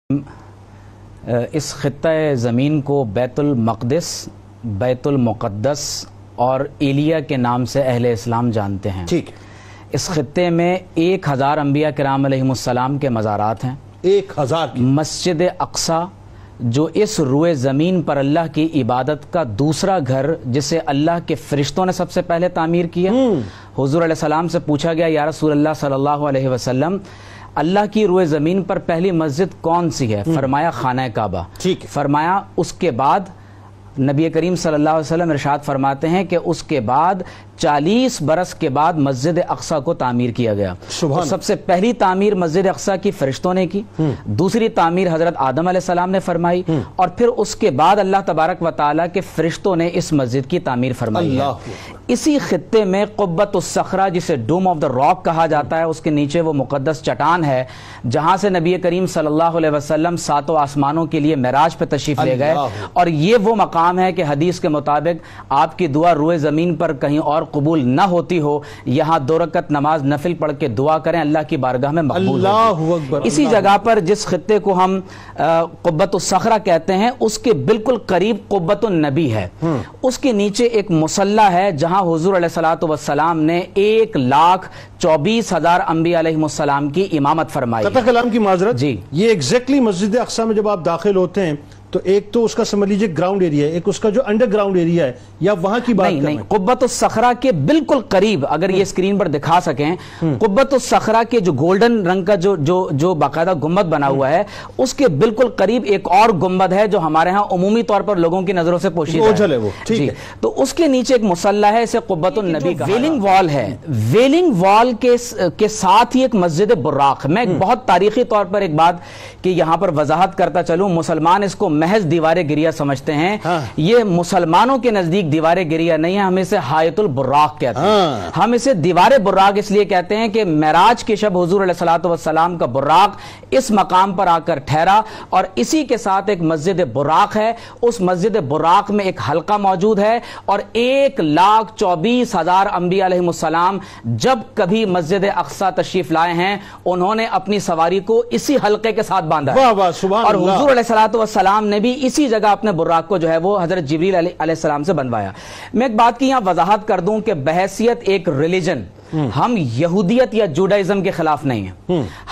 اس خطہ زمین کو بیت المقدس، بیت المقدس اور ایلیا کے نام سے اہل اسلام جانتے ہیں۔ ٹھیک۔ اس خطے میں 1000 انبیاء کرام علیہ السلام کے مزارات ہیں۔ 1000 کی مسجد اقصی جو اس روئے زمین پر اللہ کی عبادت کا دوسرا گھر، جسے اللہ کے فرشتوں نے سب سے پہلے تعمیر کیا۔ حضور علیہ السلام سے پوچھا گیا، یا رسول اللہ صلی اللہ علیہ وسلم، اللہ کی روئے زمین پر پہلی مسجد کون سی ہے؟ فرمایا خانہ کعبہ۔ فرمایا اس کے بعد نبی کریم صلی اللہ علیہ وسلم ارشاد فرماتے ہیں کہ اس کے بعد 40 برس کے بعد مسجد اقصی کو تعمیر کیا گیا۔ سب سے پہلی تعمیر مسجد اقصی کی فرشتوں نے کی، دوسری تعمیر حضرت آدم علیہ السلام نے فرمائی، اور پھر اس کے بعد اللہ تبارک و تعالیٰ کے فرشتوں نے اس مسجد کی تعمیر فرمائی ہے۔ اسی خطے میں قبۃ الصخرہ، جسے ڈوم آف دا راک کہا جاتا ہے، اس کے نیچے وہ مقدس چٹان ہے جہاں سے نبی کریم صلی اللہ علیہ وسلم 7 آسمانوں کے لیے معراج پہ تشریف لے گئے، اور یہ وہ مقام ہے کہ حدیث کے مطابق آپ کی دعا روئے زمین پر کہیں اور قبول نہ ہوتی ہو، یہاں 2 رکعت نماز نفل پڑھ کے دعا کریں، اللہ کی بارگاہ میں مقبول ہوگی۔ اسی جگہ پر جس خطے کو ہم قبۃ الصخرہ کہتے ہیں، اس کے بالکل قریب قبۃ النبی ہے۔ اس کے نیچے ایک مصلی ہے جہاں حضور علیہ السلام نے 1,24,000 انبیاء علیہ السلام کی امامت فرمائی۔ قطع کلام کی معذرت، جی، یہ ایگزیکٹلی مسجد اقصی میں جب آپ داخل ہوتے ہیں تو ایک تو اس کا سمجھ لیجیے گراؤنڈ ایریا ہے، ایک اس کا جو انڈر گراؤنڈ ایریا ہے، یا وہاں کی بات نہیں، قبۃ الصخرہ کے بالکل قریب، اگر یہ اسکرین پر دکھا سکیں، قبۃ الصخرہ کے جو گولڈن رنگ کا جو باقاعدہ گنبد بنا ہوا ہے، اس کے بالکل قریب ایک اور گنبد ہے جو ہمارے ہاں عمومی طور پر لوگوں کی نظروں سے پوشیدہ ہے، جی، تو اس کے نیچے ایک مصلی ہے، اسے قبۃ النبی کا ویلنگ وال ہے۔ ویلنگ وال کے ساتھ ہی ایک مسجد براق۔ میں بہت تاریخی طور پر ایک بات کہ یہاں پر وضاحت کرتا چلوں، مسلمان اس کو محض دیوار گریہ سمجھتے ہیں، یہ مسلمانوں کے نزدیک دیوار گریہ نہیں ہے، ہم اسے حائط البراق کہتے ہیں۔ ہم اسے دیوار براق اس لیے کہتے ہیں کہ معراج کے شب حضور علیہ السلام کا براق اس مقام پر آ کر ٹھہرا، اور اسی کے ساتھ ایک مسجد براق ہے۔ اس مسجد براق میں ایک حلقہ موجود ہے، اور 1,24,000 انبیاء علیہ السلام جب کبھی مسجد اقصی تشریف لائے ہیں، انہوں نے اپنی سواری کو اسی حلقے کے ساتھ باندھا ہے، اور حضور علیہ السلام نے بھی اسی جگہ اپنے براق کو جو ہے وہ حضرت جبریل علیہ السلام سے بنوایا۔ میں ایک بات کی یہاں وضاحت کر دوں کہ بحیثیت ایک ریلیجن ہم یہودیت یا جوڈائزم کے خلاف نہیں ہیں۔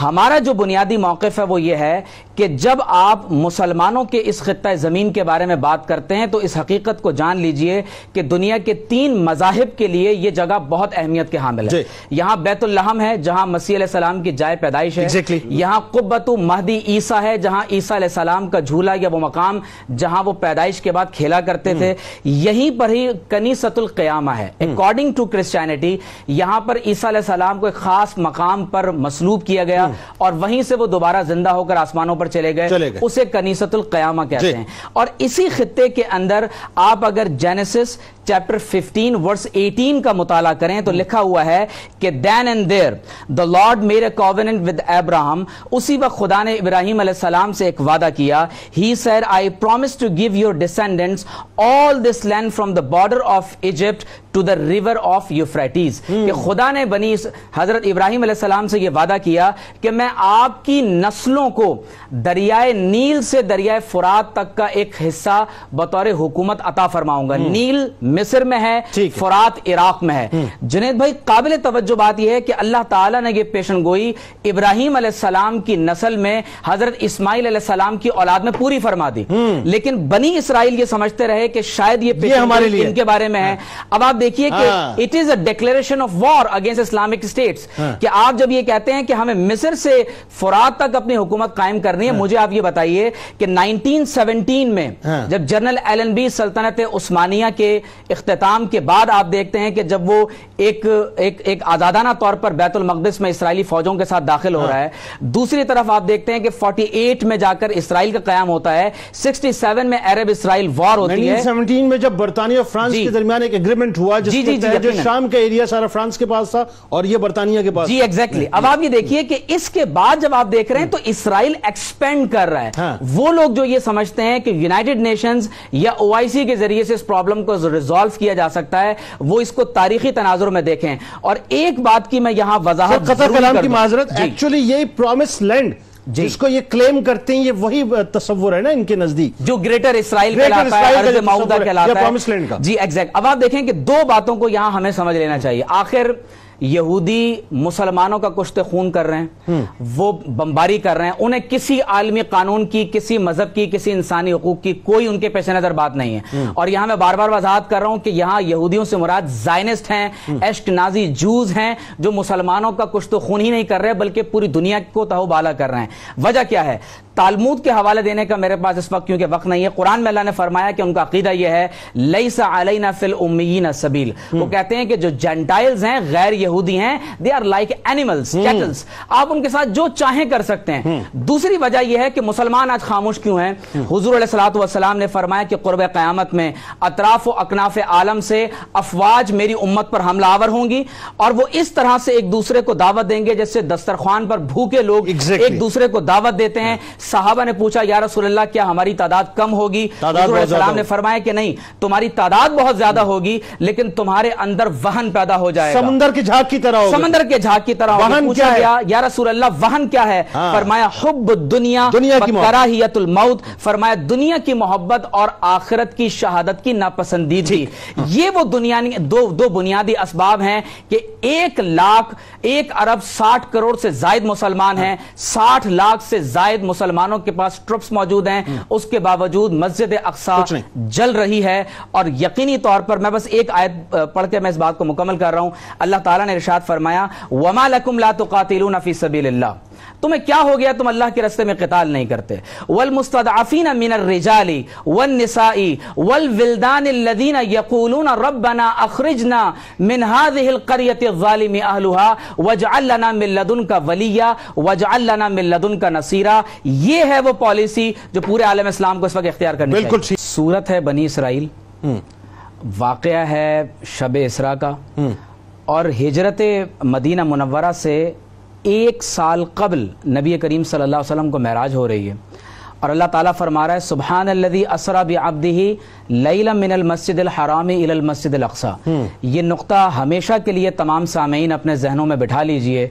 ہمارا جو بنیادی موقف ہے وہ یہ ہے کہ جب آپ مسلمانوں کے اس خطہ زمین کے بارے میں بات کرتے ہیں تو اس حقیقت کو جان لیجئے کہ دنیا کے 3 مذاہب کے لیے یہ جگہ بہت اہمیت کے حامل ہے۔ یہاں بیت اللحم ہے جہاں مسیح علیہ السلام کی جائے پیدائش ہے، یہاں قبۃ مہدی عیسیٰ ہے جہاں عیسیٰ علیہ السلام کا جھولا یا وہ مقام جہاں وہ پیدائش کے بعد کھیلا کرتے تھے، یہیں پر ہی کنیسۃ القیامہ ہے۔ اکارڈنگ ٹو کرسچینٹی یہاں پر عیسیٰ علیہ السلام کو ایک خاص مقام پر مصلوب کیا گیا، اور وہیں سے وہ دوبارہ زندہ ہو کر آسمانوں پر چلے گئے، اسے کنیسۃ القیامہ کہتے ہیں۔ اور اسی خطے کے اندر آپ اگر جینیسس چیپٹر 15 ورس 18 کا مطالعہ کریں تو لکھا ہوا ہے کہ then and there the Lord made a covenant with Abraham۔ اسی وقت خدا نے ابراہیم علیہ السلام سے ایک وعدہ کیا، he said I promise to give your descendants all this land from the border of Egypt to the river of Euphrates۔ کہ خدا نے حضرت ابراہیم علیہ السلام سے یہ وعدہ کیا کہ میں آپ کی نسلوں کو دریائے نیل سے دریائے فرات تک کا ایک حصہ بطور حکومت عطا فرماؤں گا۔ نیل مصر میں ہے، فرات عراق میں ہے۔ جنید بھائی، قابل توجہ بات یہ ہے کہ اللہ تعالیٰ نے یہ پیشن گوئی ابراہیم علیہ السلام کی نسل میں حضرت اسماعیل علیہ السلام کی اولاد میں پوری فرما دی، لیکن بنی اسرائیل یہ سمجھتے رہے کہ شاید یہ پیشن گوئی ان کے بارے میں ہے۔ اب آپ دیکھیے کہ it is a declaration of war against Islamic states، کہ آپ جب یہ کہتے ہیں کہ ہمیں مصر سے فرات تک اپنی حکومت قائم کرنی ہے، مجھے آپ یہ بتائیے کہ 1917 میں جب جنرل ایلن بی سلطنت عثمانیہ کے اختتام کے بعد آپ دیکھتے ہیں کہ جب وہ ایک آزادانہ طور پر بیت المقدس میں اسرائیلی فوجوں کے ساتھ داخل ہو رہا ہے، دوسری طرف آپ دیکھتے ہیں کہ 48 میں جا کر اسرائیل کا قیام ہوتا ہے، 67 میں عرب اسرائیل وار ہوتی ہے، 1917 میں جب برطانیہ اور فرانس کے درمیان ایک اگریمنٹ ہوا جس کے تحت جو شام کا ایریا سارا فرانس کے پاس تھا اور یہ برطانیہ کے پاس۔ جی ایگزیکٹلی۔ اب آپ یہ دیکھیے کہ اس کے بعد جب آپ دیکھ رہے ہیں تو اسرائیل ایکسپینڈ کر رہا ہے۔ وہ لوگ جو یہ سمجھتے ہیں کہ یونائٹڈ نیشنز یا OIC کے ذریعے سے اس پرابلم کو ریزالو کیا جا سکتا ہے، وہ اس کو تاریخی تناظر میں دیکھیں۔ اور ایک بات کی میں یہاں وضاحت قطع کلام کی معذرت، ایکچولی یہ پرومس لینڈ جس کو یہ کلیم کرتے ہیں، یہ وہی تصور ہے نا ان کے نزدیک، جو گریٹر اسرائیل کہلاتا ہے، ارض معوضہ کہلاتا ہے. جی ایگزیکٹ. اب آپ دیکھیں کہ دو باتوں کو یہاں ہمیں سمجھ لینا چاہیے. آخر یہودی مسلمانوں کا کشت خون کر رہے ہیں، وہ بمباری کر رہے ہیں، انہیں کسی عالمی قانون کی، کسی مذہب کی، کسی انسانی حقوق کی کوئی ان کے پیش نظر بات نہیں ہے. اور یہاں میں بار بار وضاحت کر رہا ہوں کہ یہاں یہودیوں سے مراد زائنسٹ ہیں، اشکنازی جوز ہیں، جو مسلمانوں کا کشت خون ہی نہیں کر رہے بلکہ پوری دنیا کو تہو بالا کر رہے ہیں. وجہ کیا ہے؟ تالمود کے حوالے دینے کا میرے پاس اس وقت کیونکہ وقت نہیں ہے. قرآن میں اللہ نے فرمایا کہ ان کا عقیدہ یہ ہے لیس علینا فی الامیین سبیل. وہ کہتے ہیں کہ جو جینٹائلز ہیں، غیر یہودی ہیں، they are like animals, cattles. آپ ان کے ساتھ جو چاہیں کر سکتے ہیں. دوسری وجہ یہ ہے کہ مسلمان آج خاموش کیوں ہیں؟ حضور علیہ الصلوۃ والسلام نے فرمایا کہ قرب قیامت میں اطراف و اکناف عالم سے افواج میری امت پر حملہ آور ہوں گی، اور وہ اس طرح سے ایک دوسرے کو دعوت دیں گے جیسے دسترخوان پر بھوکے لوگ ایک دوسرے کو دعوت دیتے ہیں. صحابہ نے پوچھا یا رسول اللہ کیا ہماری تعداد کم ہوگی؟ حضور علیہ السلام نے فرمایا کہ نہیں، تمہاری تعداد بہت زیادہ ہوگی لیکن تمہارے اندر وہن پیدا ہو جائے گا، سمندر کے جھاگ کی طرح ہوگا. سمندر کے جھاگ کی طرح. پوچھا گیا یا رسول اللہ وہن کیا ہے؟ فرمایا حب الدنیا کراہیت الموت. فرمایا دنیا کی محبت اور آخرت کی شہادت کی ناپسندیدگی. یہ وہ دو بنیادی اسباب ہیں کہ 1,60,60,000,000 سے زائد مسلمان ہیں، 60 لاکھ سے زائد مسلمانوں کے پاس ٹرپس موجود ہیں، اس کے باوجود مسجد اقصی جل رہی ہے. اور یقینی طور پر میں بس ایک آیت پڑھ کے میں اس بات کو مکمل کر رہا ہوں. اللہ تعالیٰ نے ارشاد فرمایا وَمَا لَكُمْ لَا تُقَاتِلُونَ فِي سَبِيلِ اللَّهِ. تمہیں کیا ہو گیا تم اللہ کے راستے میں قتال نہیں کرتے؟ وَالْمُسْتَضْعَفِينَ مِنَ الرِّجَالِ وَالنِّسَاءِ وَالْوِلْدَانِ الَّذِينَ يَقُولُونَ رَبَّنَا أَخْرِجْنَا مِنْ هَذِهِ الْقَرْيَةِ الظَّالِمِ أَهْلُهَا وَاجْعَل لَّنَا مِن لَّدُنكَ وَلِيًّا وَاجْعَل لَّنَا مِن لَّدُنكَ نَصِيرًا. یہ ہے وہ پالیسی جو پورے عالم اسلام کو اس وقت اختیار کرنی چاہیے. سورت ہے بنی اسرائیل، واقعہ ہے شب اسراء کا، اور ہجرت مدینہ منورہ سے 1 سال قبل نبی کریم صلی اللہ علیہ وسلم کو معراج ہو رہی ہے. اور اللہ تعالیٰ فرما رہا ہے سبحان الذی اسری بعبدہ لیلا من المسجد الحرام الی المسجد الاقصی. یہ نقطہ ہمیشہ کے لیے تمام سامعین اپنے ذہنوں میں بٹھا لیجئے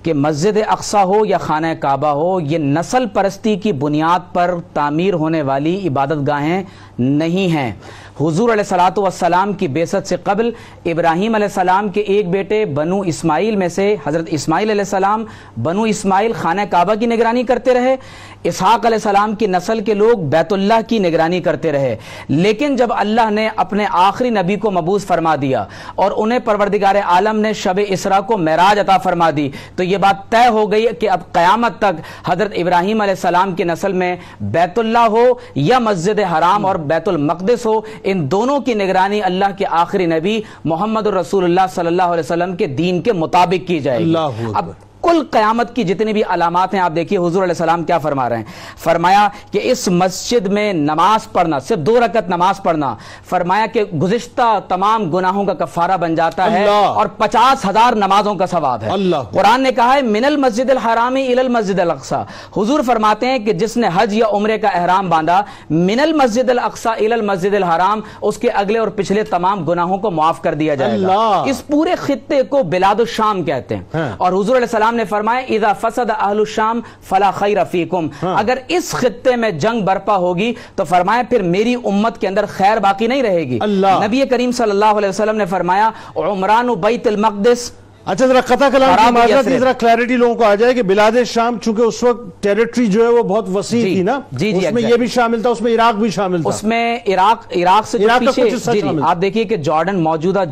کہ مسجد اقصی ہو یا خانہ کعبہ ہو، یہ نسل پرستی کی بنیاد پر تعمیر ہونے والی عبادت گاہیں نہیں ہیں. حضور علیہ الصلوۃ والسلام کی بعثت سے قبل ابراہیم علیہ السلام کے ایک بیٹے بنو اسماعیل میں سے حضرت اسماعیل علیہ السلام، بنو اسماعیل خانہ کعبہ کی نگرانی کرتے رہے. اسحاق علیہ السلام کی نسل کے لوگ بیت اللہ کی نگرانی کرتے رہے. لیکن جب اللہ نے اپنے آخری نبی کو مبعوث فرما دیا اور انہیں پروردگار عالم نے شب اسراء کو معراج عطا فرما دی، تو یہ بات طے ہو گئی کہ اب قیامت تک حضرت ابراہیم علیہ السلام کی نسل میں بیت اللہ ہو یا مسجد حرام اور بیت المقدس ہو، ان دونوں کی نگرانی اللہ کے آخری نبی محمد الرسول اللہ صلی اللہ علیہ وسلم کے دین کے مطابق کی جائے گی. اب کل قیامت کی جتنی بھی علامات ہیں آپ دیکھیے حضور علیہ السلام کیا فرما رہے ہیں. فرمایا کہ اس مسجد میں نماز پڑھنا، صرف 2 رکعت نماز پڑھنا، فرمایا کہ گزشتہ تمام گناہوں کا کفارہ بن جاتا ہے اور 50,000 نمازوں کا ثواب ہے. قرآن نے کہا ہے من المسجد الحرام الی المسجد الاقصی. حضور فرماتے ہیں کہ جس نے حج یا عمرے کا احرام باندھا من المسجد الاقصی الی المسجد الحرام، اس کے اگلے اور پچھلے تمام گناہوں کو معاف کر دیا جائے گا. اس پورے خطے کو بلاد الشام کہتے ہیں. اور حضور علیہ السلام نے فرمایا اذا فسد اہل الشام فلا خیر فیکم. اگر اس خطے میں جنگ برپا ہوگی تو فرمایا پھر میری امت کے اندر خیر باقی نہیں رہے گی. نبی کریم صلی اللہ علیہ وسلم نے فرمایا عمران بیت المقدس. اچھا ذرا قطع کلام کی معذرت، ذرا کلیئرٹی لوگوں کو آ جائے کہ بلاد شام چونکہ اس وقت ٹیریٹری جو ہے وہ بہت وسیع تھی نا، اس میں یہ بھی شامل تھا، اس میں عراق بھی شامل تھا. اس میں عراق سے پیچھے آپ دیکھیے کہ جارڈن، موجودہ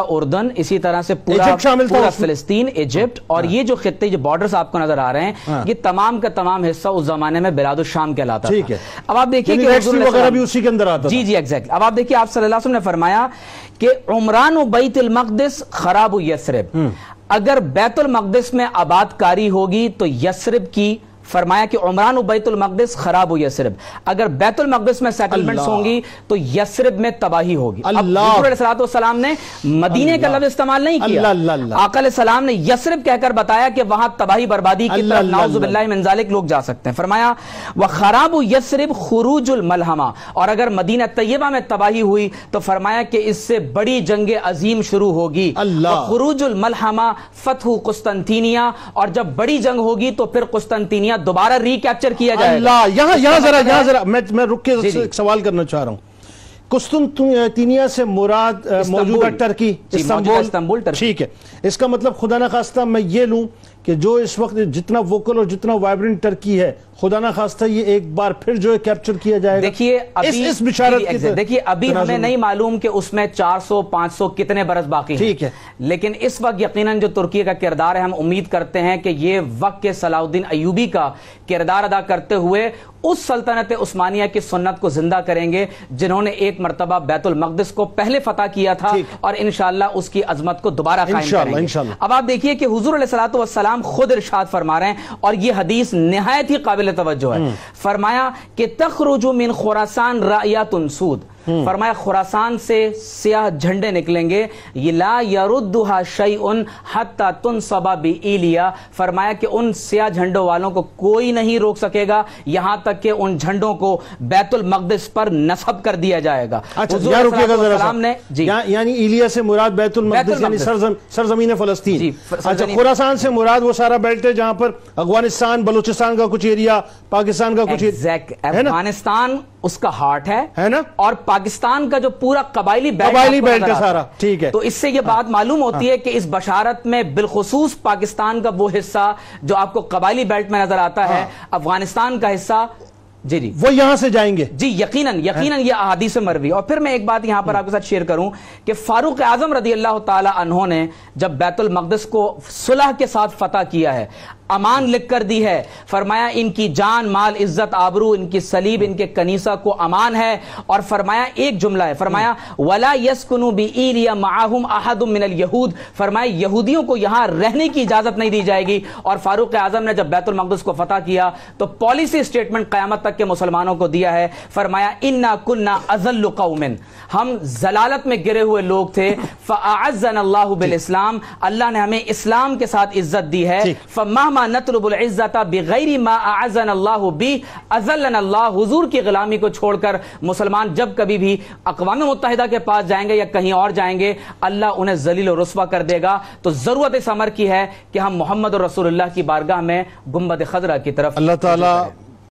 اردن، اسی طرح سے پورا فلسطین، ایجپٹ، اور یہ جو خطے جو بارڈرز آپ کو نظر آ رہے ہیں یہ تمام کا تمام حصہ اس زمانے میں بلاد الشام کہلاتا تھا. اب آپ دیکھیے کہ اسی کے اندر آتا. جی ایگزیکٹ. اب آپ دیکھیے آپ صلی اللہ علیہ وسلم نے فرمایا کہ عمران بیت المقدس خراب یثرب. اگر بیت المقدس میں آباد کاری ہوگی تو یثرب کی فرمایا کہ عمران و بیت المقدس خراب و یسرب، اگر بیت المقدس میں سیٹلمنٹس ہوں گی تو یسرب میں تباہی ہوگی۔ اب حضور علیہ السلام نے مدینے کا لفظ استعمال نہیں کیا، آقا علیہ السلام نے یسرب کہہ کر بتایا کہ وہاں تباہی بربادی کی طرف نعوذ باللہ من ذالک لوگ جا سکتے ہیں۔ فرمایا وَخَرَابُ یسرب خروج الملحمہ، اور اگر مدینہ طیبہ میں تباہی ہوئی تو فرمایا کہ اس سے بڑی جنگ عظیم شروع ہوگی، خروج الملحمہ فتح قسطنطینیہ، اور جب بڑی جنگ ہوگی تو پھر قسطنطینیہ دوبارہ ری کیپچر کیا جائے گا۔ یہاں ذرا میں رک کے ایک سوال کرنا چاہ رہا ہوں۔ قسطنطینیہ سے مراد موجودہ ٹرکی، استنبول، ٹھیک ہے۔ اس کا مطلب خدا نخواستہ میں یہ لوں کہ جو اس وقت جتنا ووکل اور جتنا وائبرنٹ ٹرکی ہے، خدا نخواستہ یہ ایک بار پھر جو ہے کیپچر کیا جائے گا۔ دیکھیے اس بشارت کی دیکھیے ابھی ہمیں نہیں معلوم کہ اس میں 400 500 کتنے برس باقی ہیں، ٹھیک ہے، لیکن اس وقت یقیناً جو ترکی کا کردار ہے، ہم امید کرتے ہیں کہ یہ وقت کے صلاح الدین ایوبی کا کردار ادا کرتے ہوئے اس سلطنت عثمانیہ کی سنت کو زندہ کریں گے جنہوں نے ایک مرتبہ بیت المقدس کو پہلے فتح کیا تھا، اور انشاءاللہ اس کی عظمت کو دوبارہ قائم کریں گے۔ اب آپ دیکھیے کہ حضور علیہ الصلوۃ والسلام خود ارشاد فرما رہے ہیں، اور یہ حدیث نہایت ہی قابل توجہ ہے۔ فرمایا کہ تخرج من خراسان رایات سود، فرمایا خراسان سے سیاہ جھنڈے نکلیں گے، لا یردها شیء حتی تنصب بایلیا، فرمایا کہ ان سیاہ جھنڈوں والوں کو کوئی نہیں روک سکے گا یہاں تک کہ ان جھنڈوں کو بیت المقدس پر نصب کر دیا جائے گا۔ یعنی ایلیا سے مراد بیت المقدس یعنی سرزمین فلسطین۔ اچھا، خراسان سے مراد وہ سارا بیلٹ ہے جہاں پر افغانستان بلوچستان کا کچھ ایریا، پاکستان کا کچھ ایریا، افغانستان اس کا ہارٹ ہے نا، اور پاکستان کا جو پورا قبائلی بیلٹ ہے سارا، ٹھیک ہے۔ تو اس سے یہ بات معلوم ہوتی ہے کہ اس بشارت میں بالخصوص پاکستان کا وہ حصہ جو آپ کو قبائلی بیلٹ میں نظر آتا ہے، افغانستان کا حصہ، جی وہ یہاں سے جائیں گے، جی یقیناً یہ احادیث مروی۔ اور پھر میں ایک بات یہاں پر آپ کے ساتھ شیئر کروں کہ فاروق اعظم رضی اللہ تعالی عنہ نے جب بیت المقدس کو صلح کے ساتھ فتح کیا ہے، امان لکھ کر دی ہے، فرمایا ان کی جان مال عزت آبرو، ان کی صلیب، ان کے کنیسہ کو امان ہے، اور فرمایا ایک جملہ ہے، فرمایا ولا یسکنوا بایلیا معهم احد من الیہود، فرمایا یہودیوں کو یہاں رہنے کی اجازت نہیں دی جائے گی۔ اور فاروق اعظم نے جب بیت المقدس کو فتح کیا تو پالیسی سٹیٹمنٹ قیامت تک کے مسلمانوں کو دیا ہے، فرمایا انا کنا اذل قوم، ہم ضلالت میں گرے ہوئے لوگ تھے، فاعزنا اللہ بالاسلام، اللہ نے ہمیں اسلام کے ساتھ عزت دی ہے، فمہما نطلب العزت بغیر ما اعزنا اللہ بی اذلنا اللہ، حضور کی غلامی کو چھوڑ کر مسلمان جب کبھی بھی اقوام متحدہ کے پاس جائیں گے یا کہیں اور جائیں گے، اللہ انہیں ذلیل و رسوا کر دے گا۔ تو ضرورت اس امر کی ہے کہ ہم محمد رسول اللہ کی بارگاہ میں گنبد خضرا کی طرف اللہ تعالیٰ